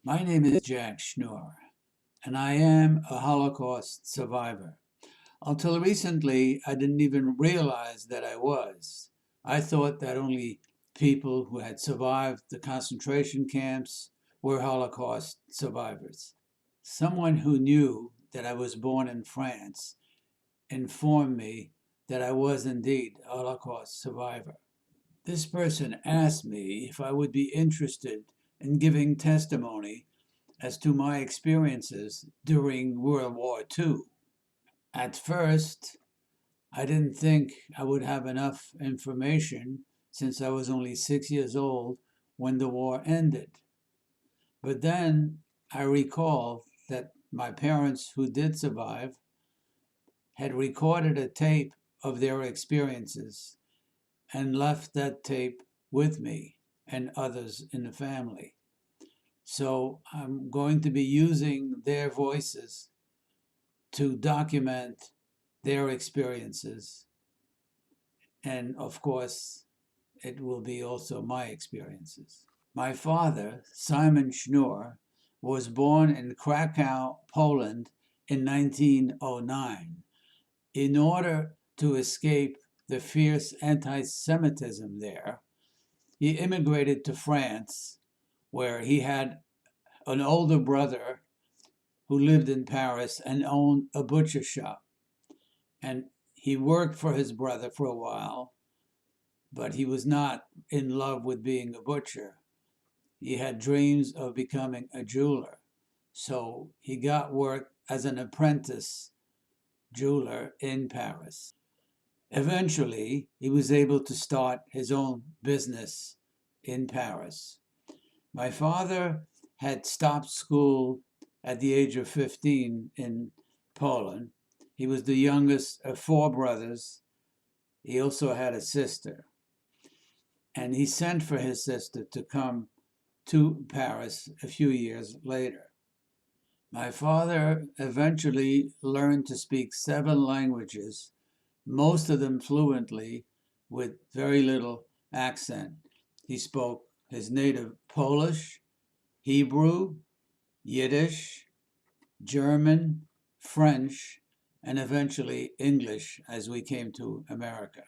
My name is Jack Schnur, and I am a Holocaust survivor. Until recently, I didn't even realize that I was. I thought that only people who had survived the concentration camps were Holocaust survivors. Someone who knew that I was born in France informed me that I was indeed a Holocaust survivor. This person asked me if I would be interested in giving testimony as to my experiences during World War II. At first, I didn't think I would have enough information since I was only 6 years old when the war ended. But then I recalled that my parents, who did survive, had recorded a tape of their experiences and left that tape with me and others in the family. So I'm going to be using their voices to document their experiences. And of course, it will be also my experiences. My father, Simon Schnur, was born in Krakow, Poland in 1909. In order to escape the fierce anti-Semitism there, he immigrated to France, where he had an older brother who lived in Paris and owned a butcher shop. And he worked for his brother for a while, but he was not in love with being a butcher. He had dreams of becoming a jeweler. So he got work as an apprentice jeweler in Paris. Eventually, he was able to start his own business in Paris. My father had stopped school at the age of 15 in Poland. He was the youngest of four brothers. He also had a sister. And he sent for his sister to come to Paris a few years later. My father eventually learned to speak 7 languages, most of them fluently, with very little accent. He spoke his native Polish, Hebrew, Yiddish, German, French, and eventually English as we came to America.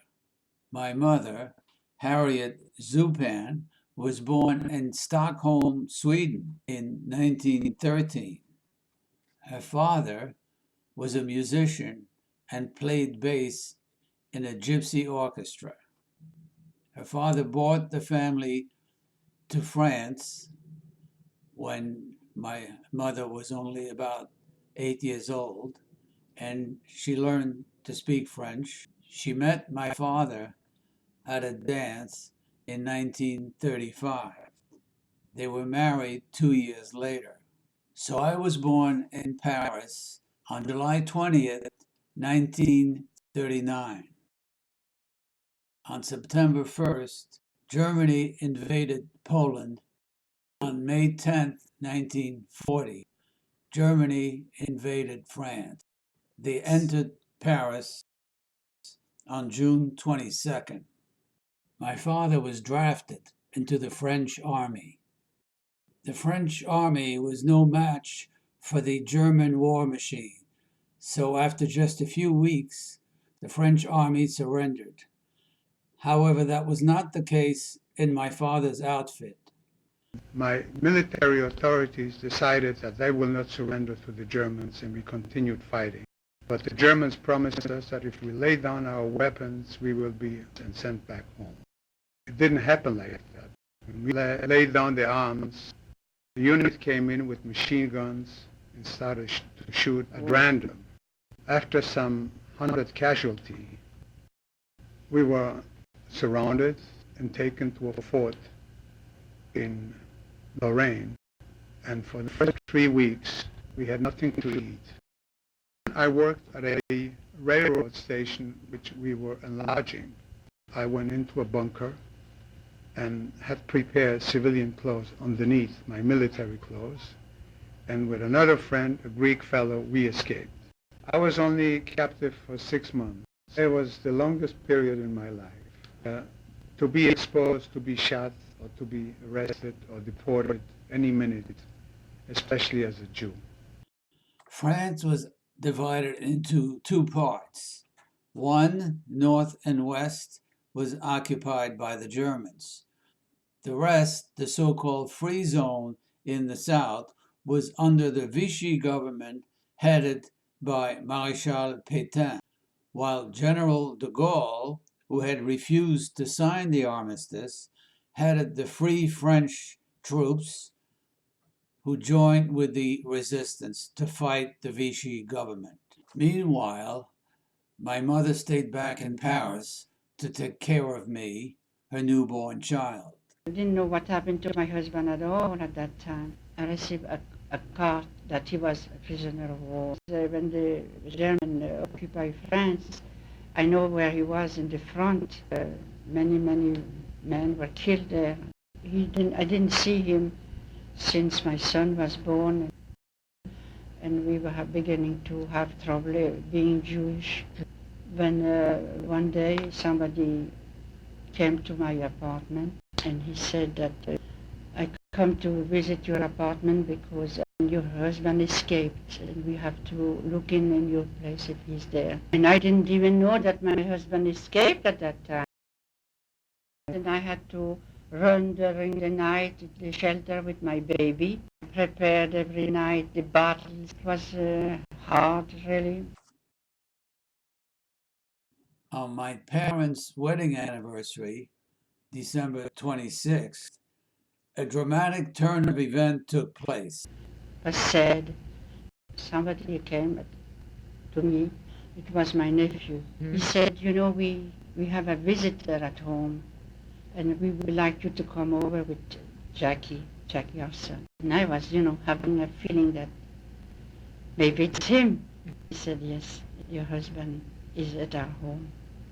My mother, Harriet Zupan, was born in Stockholm, Sweden in 1913. Her father was a musician and played bass in a gypsy orchestra. Her father brought the family to France when my mother was only about 8 years old, and she learned to speak French. She met my father at a dance in 1935. They were married 2 years later. So I was born in Paris on July 20th, 1939. On September 1st, Germany invaded Poland. On May 10th, 1940, Germany invaded France. They entered Paris on June 22nd. My father was drafted into the French army. The French army was no match for the German war machine, so after just a few weeks, the French army surrendered. However, that was not the case in my father's outfit. My military authorities decided that they will not surrender to the Germans, and we continued fighting. But the Germans promised us that if we lay down our weapons, we will be sent back home. It didn't happen like that. When we laid down the arms, the unit came in with machine guns and started to shoot at random. After some 100 casualties, we were surrounded and taken to a fort in Lorraine, and for the first 3 weeks we had nothing to eat. I worked at a railroad station which we were enlarging. I went into a bunker and had prepared civilian clothes underneath my military clothes, and with another friend, a Greek fellow, we escaped. I was only captive for 6 months. It was the longest period in my life. To be exposed, to be shot, or to be arrested or deported any minute especially as a Jew. France was divided into two parts. One, north and west, was occupied by the Germans. The rest, the so-called Free Zone in the south, was under the Vichy government headed by Maréchal Pétain, while General de Gaulle, who had refused to sign the armistice, headed the Free French troops who joined with the resistance to fight the Vichy government. Meanwhile, my mother stayed back in Paris to take care of me, her newborn child. I didn't know what happened to my husband at all at that time. I received a card that he was a prisoner of war. When the Germans occupied France, I know where he was in the front. Many men were killed there. I didn't see him since my son was born, and we were beginning to have trouble being Jewish. When one day somebody came to my apartment and he said that I come to visit your apartment because your husband escaped and we have to look in your place if he's there. And I didn't even know that my husband escaped at that time. And I had to run during the night to the shelter with my baby, prepared every night the bottles. It was hard, really. On my parents' wedding anniversary, December 26th, a dramatic turn of event took place. I said, somebody came to me. It was my nephew. He said, you know, we have a visitor at home, and we would like you to come over with Jackie, our son. And I was, having a feeling that maybe it's him. He said, yes, your husband is at our home.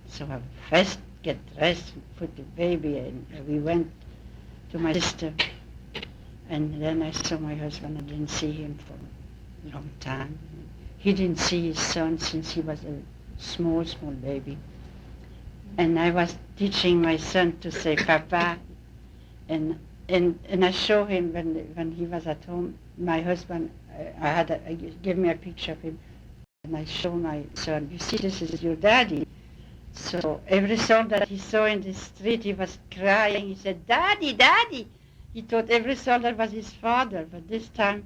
So I first get dressed, put the baby in, and we went to my sister. And then I saw my husband. I didn't see him for a long time. He didn't see his son since he was a small baby. And I was teaching my son to say Papa. And I show him when he was at home, my husband, I gave me a picture of him. And I show my son, you see, this is your daddy. So every song that he saw in the street, he was crying. He said, Daddy, Daddy. He thought every soldier was his father, but this time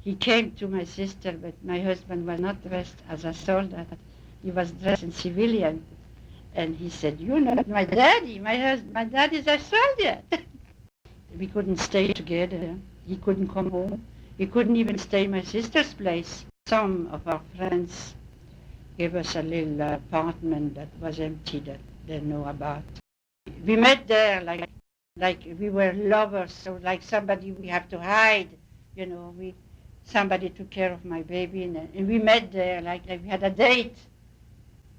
he came to my sister, but my husband was not dressed as a soldier. He was dressed in civilian. And he said, you're not my daddy. My dad is a soldier. We couldn't stay together. He couldn't come home. He couldn't even stay in my sister's place. Some of our friends gave us a little apartment that was empty that they know about. We met there like we were lovers, so like somebody we have to hide, somebody took care of my baby, and we met there like we had a date,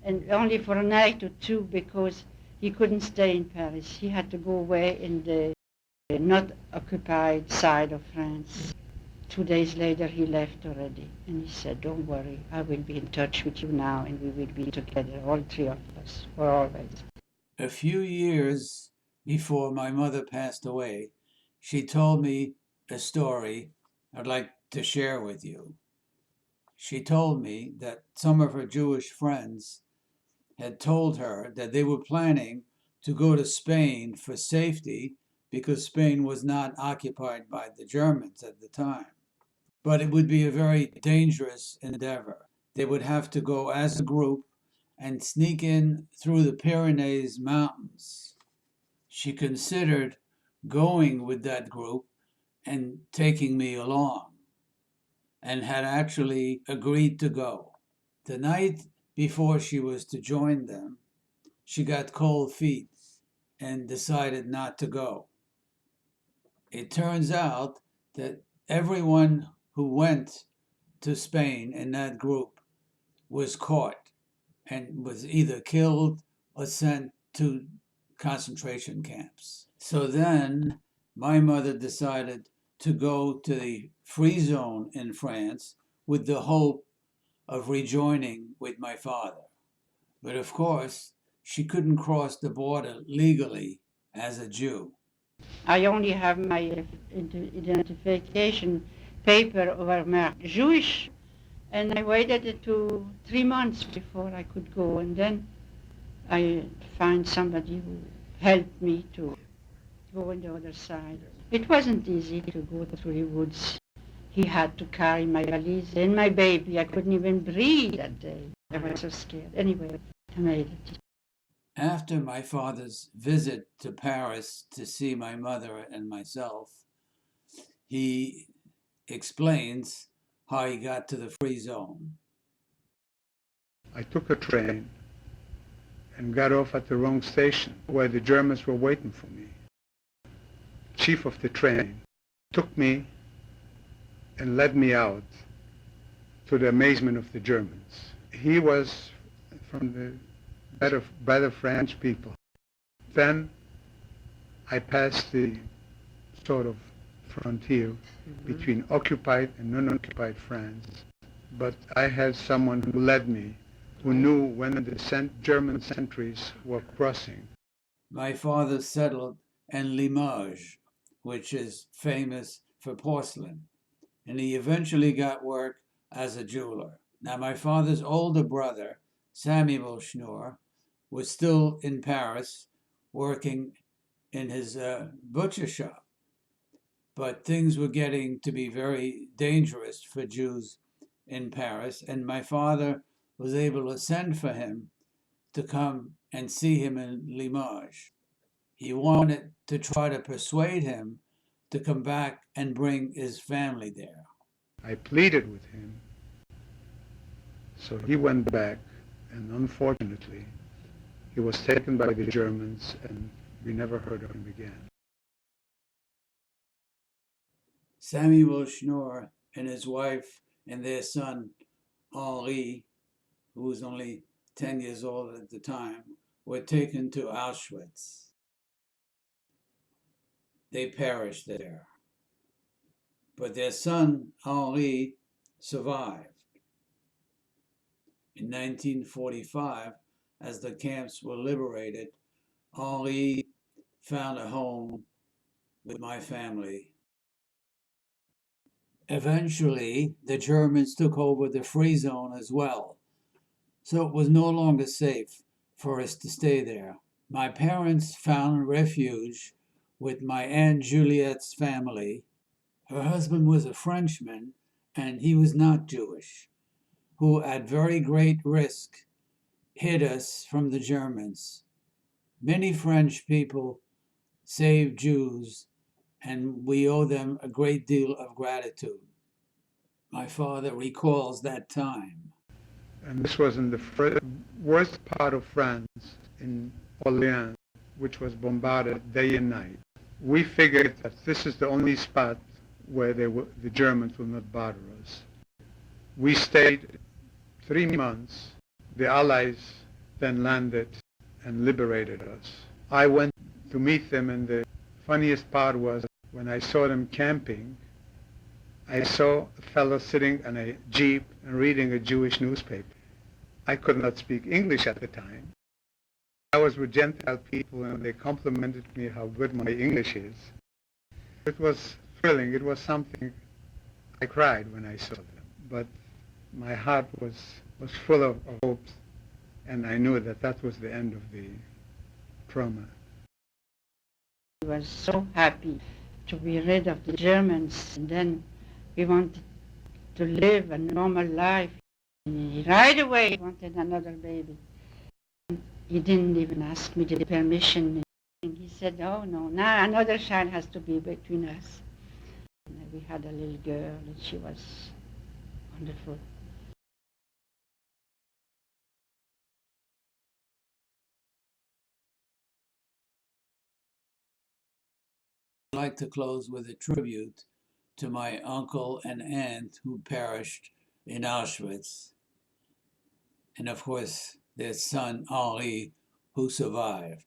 and only for a night or two because he couldn't stay in Paris. He had to go away in the not occupied side of France. 2 days later he left already, and he said, don't worry, I will be in touch with you now, and we will be together, all three of us, for always. A few years before my mother passed away, she told me a story I'd like to share with you. She told me that some of her Jewish friends had told her that they were planning to go to Spain for safety because Spain was not occupied by the Germans at the time. But it would be a very dangerous endeavor. They would have to go as a group and sneak in through the Pyrenees Mountains. She considered going with that group and taking me along, and had actually agreed to go. The night before she was to join them, she got cold feet and decided not to go. It turns out that everyone who went to Spain in that group was caught and was either killed or sent to concentration camps. So then my mother decided to go to the free zone in France with the hope of rejoining with my father. But of course, she couldn't cross the border legally as a Jew. I only have my identification paper over my Jewish, and I waited to 3 months before I could go, and then I found somebody who helped me to go on the other side. It wasn't easy to go through the woods. He had to carry my valise and my baby. I couldn't even breathe that day. I was so scared. Anyway, I made it. After my father's visit to Paris to see my mother and myself, he explains how he got to the free zone. I took a train and got off at the wrong station where the Germans were waiting for me. Chief of the train took me and led me out to the amazement of the Germans. He was from the better French people. Then I passed the sort of frontier between occupied and non-occupied France. But I had someone who led me, who knew when the German sentries were crossing. My father settled in Limoges, which is famous for porcelain, and he eventually got work as a jeweler. Now, my father's older brother, Samuel Schnur, was still in Paris working in his butcher shop. But things were getting to be very dangerous for Jews in Paris, and my father was able to send for him to come and see him in Limoges. He wanted to try to persuade him to come back and bring his family there. I pleaded with him, so he went back, and unfortunately, he was taken by the Germans, and we never heard of him again. Samuel Schnur and his wife and their son, Henri, who was only 10 years old at the time, were taken to Auschwitz. They perished there. But their son, Henri, survived. In 1945, as the camps were liberated, Henri found a home with my family. Eventually, the Germans took over the free zone as well, so it was no longer safe for us to stay there. My parents found refuge with my Aunt Juliette's family. Her husband was a Frenchman, and he was not Jewish, who at very great risk hid us from the Germans. Many French people saved Jews, and we owe them a great deal of gratitude. My father recalls that time. And this was in the worst part of France, in Orléans, which was bombarded day and night. We figured that this is the only spot where the Germans will not bother us. We stayed 3 months. The Allies then landed and liberated us. I went to meet them, and the funniest part was when I saw them camping, I saw a fellow sitting on a jeep and reading a Jewish newspaper. I could not speak English at the time. I was with Gentile people, and they complimented me how good my English is. It was thrilling. It was something. I cried when I saw them, but my heart was full of hopes, and I knew that that was the end of the trauma. I was so happy to be rid of the Germans, and then we wanted to live a normal life. And right away he wanted another baby. He didn't even ask me the permission. And he said, oh no, now another child has to be between us. And we had a little girl, and she was wonderful. I'd like to close with a tribute to my uncle and aunt who perished in Auschwitz, and of course their son Henri, who survived.